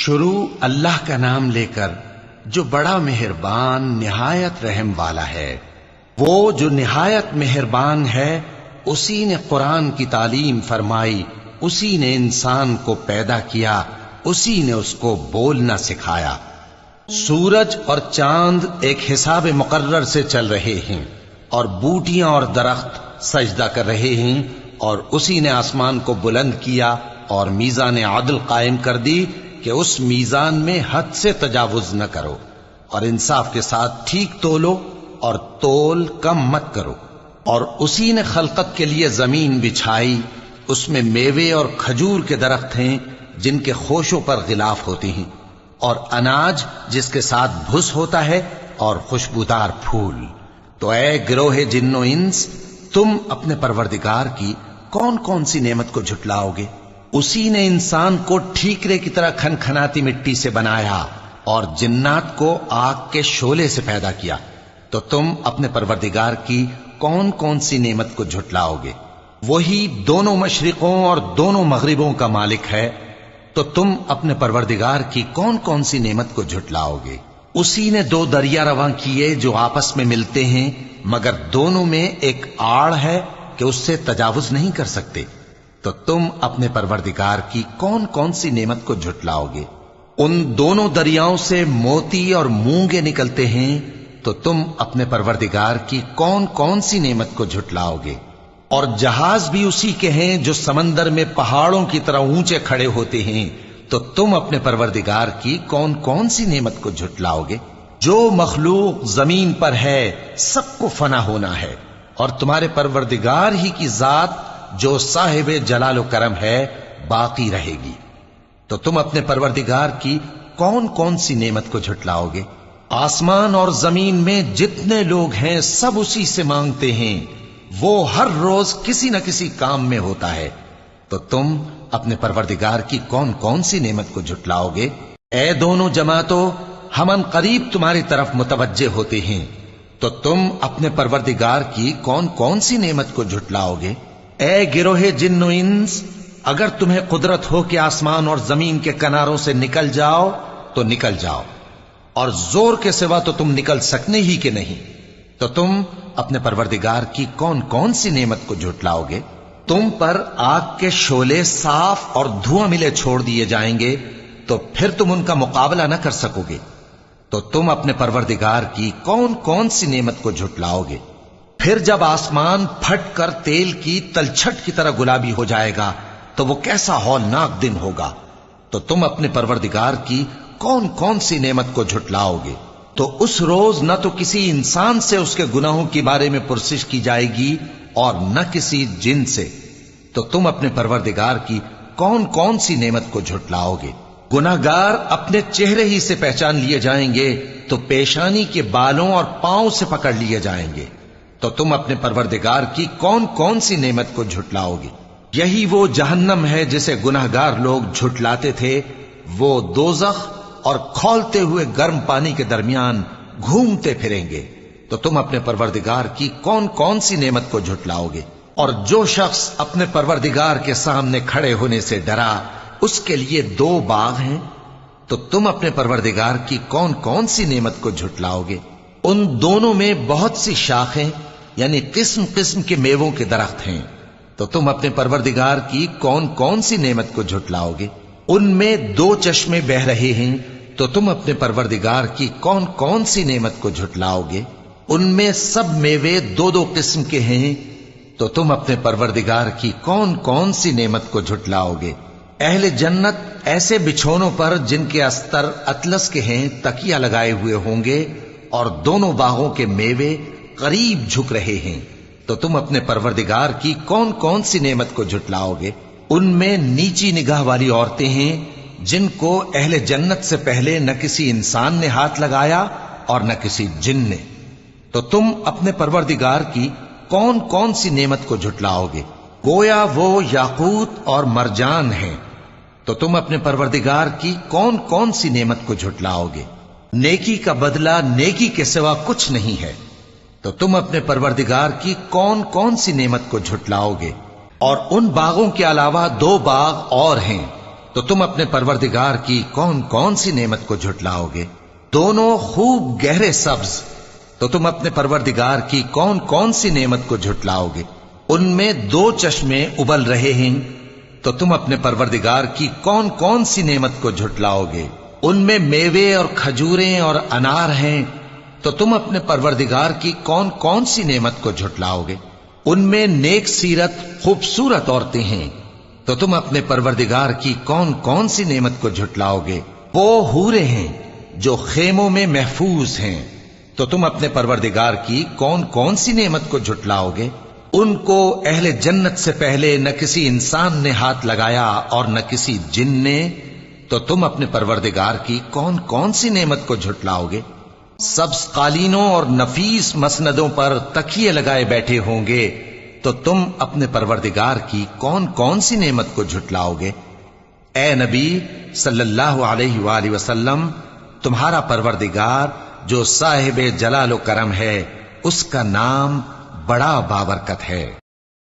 شروع اللہ کا نام لے کر جو بڑا مہربان نہایت رحم والا ہے۔ وہ جو نہایت مہربان ہے اسی نے قرآن کی تعلیم فرمائی، اسی نے انسان کو پیدا کیا، اسی نے اس کو بولنا سکھایا۔ سورج اور چاند ایک حساب مقرر سے چل رہے ہیں اور بوٹیاں اور درخت سجدہ کر رہے ہیں، اور اسی نے آسمان کو بلند کیا اور میزان عدل قائم کر دی کہ اس میزان میں حد سے تجاوز نہ کرو، اور انصاف کے ساتھ ٹھیک تولو اور تول کم مت کرو۔ اور اسی نے خلقت کے لیے زمین بچھائی، اس میں میوے اور کھجور کے درخت ہیں جن کے خوشوں پر غلاف ہوتے ہیں، اور اناج جس کے ساتھ بھس ہوتا ہے، اور خوشبودار پھول۔ تو اے گروہ جن و انس، تم اپنے پروردگار کی کون کون سی نعمت کو جھٹلاؤ گے؟ اسی نے انسان کو ٹھیکرے کی طرح کھنکھناتی مٹی سے بنایا اور جنات کو آگ کے شعلے سے پیدا کیا، تو تم اپنے پروردگار کی کون کون سی نعمت کو جھٹلاؤ گے؟ وہی دونوں مشرقوں اور دونوں مغربوں کا مالک ہے، تو تم اپنے پروردگار کی کون کون سی نعمت کو جھٹلاؤ گے؟ اسی نے دو دریا رواں کیے جو آپس میں ملتے ہیں، مگر دونوں میں ایک آڑ ہے کہ اس سے تجاوز نہیں کر سکتے، تو تم اپنے پروردگار کی کون کون سی نعمت کو جھٹلاؤ گے؟ ان دونوں دریاؤں سے موتی اور مونگے نکلتے ہیں، تو تم اپنے پروردگار کی کون کون سی نعمت کو جھٹلاؤ گے؟ اور جہاز بھی اسی کے ہیں جو سمندر میں پہاڑوں کی طرح اونچے کھڑے ہوتے ہیں، تو تم اپنے پروردگار کی کون کون سی نعمت کو جھٹلاؤ گے؟ جو مخلوق زمین پر ہے سب کو فنا ہونا ہے، اور تمہارے پروردگار ہی کی ذات جو صاحب جلال و کرم ہے باقی رہے گی۔ تو تم اپنے پروردگار کی کون کون سی نعمت کو جھٹلاؤ گے؟ آسمان اور زمین میں جتنے لوگ ہیں سب اسی سے مانگتے ہیں، وہ ہر روز کسی نہ کسی کام میں ہوتا ہے، تو تم اپنے پروردگار کی کون کون سی نعمت کو جھٹلاؤ گے؟ اے دونوں جماعتوں، ہم ان قریب تمہاری طرف متوجہ ہوتے ہیں، تو تم اپنے پروردگار کی کون کون سی نعمت کو جھٹلاؤ گے؟ اے گروہ جن و انس، اگر تمہیں قدرت ہو کہ آسمان اور زمین کے کناروں سے نکل جاؤ تو نکل جاؤ، اور زور کے سوا تو تم نکل سکنے ہی کہ نہیں، تو تم اپنے پروردگار کی کون کون سی نعمت کو جھٹلاؤ گے؟ تم پر آگ کے شعلے صاف اور دھواں ملے چھوڑ دیے جائیں گے، تو پھر تم ان کا مقابلہ نہ کر سکو گے، تو تم اپنے پروردگار کی کون کون سی نعمت کو جھٹلاؤ گے؟ پھر جب آسمان پھٹ کر تیل کی تلچھٹ کی طرح گلابی ہو جائے گا تو وہ کیسا ہولناک دن ہوگا، تو تم اپنے پروردگار کی کون کون سی نعمت کو جھٹلاؤ گے؟ تو اس روز نہ تو کسی انسان سے اس کے گناہوں کے بارے میں پرسش کی جائے گی اور نہ کسی جن سے، تو تم اپنے پروردگار کی کون کون سی نعمت کو جھٹلاؤ گے؟ گناہگار اپنے چہرے ہی سے پہچان لیے جائیں گے تو پیشانی کے بالوں اور پاؤں سے پکڑ لیے جائیں گے، تو تم اپنے پروردگار کی کون کون سی نعمت کو جھٹلاؤ گے؟ یہی وہ جہنم ہے جسے گناہگار لوگ جھٹلاتے تھے، وہ دوزخ اور کھولتے ہوئے گرم پانی کے درمیان گھومتے پھریں گے، تو تم اپنے پروردگار کی کون کون سی نعمت کو جھٹلاؤ گے؟ اور جو شخص اپنے پروردگار کے سامنے کھڑے ہونے سے ڈرا، اس کے لیے دو باغ ہیں، تو تم اپنے پروردگار کی کون کون سی نعمت کو جھٹلاؤ گے؟ ان دونوں میں بہت سی شاخیں یعنی قسم قسم کے میووں کے درخت ہیں، تو تم اپنے پروردگار کی کون کون سی نعمت کو جھٹلاؤ گے؟ ان میں دو چشمے بہ رہے ہیں، تو تم اپنے پروردگار کی کون کون سی نعمت کو جھٹلاؤ گے؟ ان میں سب میوے دو دو قسم کے ہیں، تو تم اپنے پروردگار کی کون کون سی نعمت کو جھٹلاؤ گے؟ اہل جنت ایسے بچھونوں پر جن کے استر اطلس کے ہیں تکیہ لگائے ہوئے ہوں گے، اور دونوں باغوں کے میوے قریب جھک رہے ہیں، تو تم اپنے پروردگار کی کون کون سی نعمت کو جھٹلاؤ گے؟ ان میں نیچی نگاہ والی عورتیں ہیں جن کو اہل جنت سے پہلے نہ کسی انسان نے ہاتھ لگایا اور نہ کسی جن نے، تو تم اپنے پروردگار کی کون کون سی نعمت کو جھٹلاؤ گے؟ گویا وہ یاقوت اور مرجان ہیں، تو تم اپنے پروردگار کی کون کون سی نعمت کو جھٹلاؤ گے؟ نیکی کا بدلہ نیکی کے سوا کچھ نہیں ہے، تو تم اپنے پروردگار کی کون کون سی نعمت کو جھٹلاؤ گے؟ اور ان باغوں کے علاوہ دو باغ اور ہیں، تو تم اپنے پروردگار کی کون کون سی نعمت کو جھٹلاؤ گے؟ دونوں خوب گہرے سبز، تو تم اپنے پروردگار کی کون کون سی نعمت کو جھٹلاؤ گے؟ ان میں 2 چشمے ابل رہے ہیں، تو تم اپنے پروردگار کی کون کون سی نعمت کو جھٹلاؤ گے؟ ان میں میوے اور کھجوریں اور انار ہیں، تو تم اپنے پروردگار کی کون کون سی نعمت کو جھٹلاؤ گے؟ ان میں نیک سیرت خوبصورت عورتیں ہیں، تو تم اپنے پروردگار کی کون کون سی نعمت کو جھٹلاؤ گے؟ وہ حوریں ہیں جو خیموں میں محفوظ ہیں، تو تم اپنے پروردگار کی کون کون سی نعمت کو جھٹلاؤ گے؟ ان کو اہل جنت سے پہلے نہ کسی انسان نے ہاتھ لگایا اور نہ کسی جن نے، تو تم اپنے پروردگار کی کون کون سی نعمت کو جھٹلاؤ گے؟ سبز قالینوں اور نفیس مسندوں پر تکیے لگائے بیٹھے ہوں گے، تو تم اپنے پروردگار کی کون کون سی نعمت کو جھٹلاؤ گے؟ اے نبی صلی اللہ علیہ وآلہ وسلم، تمہارا پروردگار جو صاحب جلال و کرم ہے، اس کا نام بڑا بابرکت ہے۔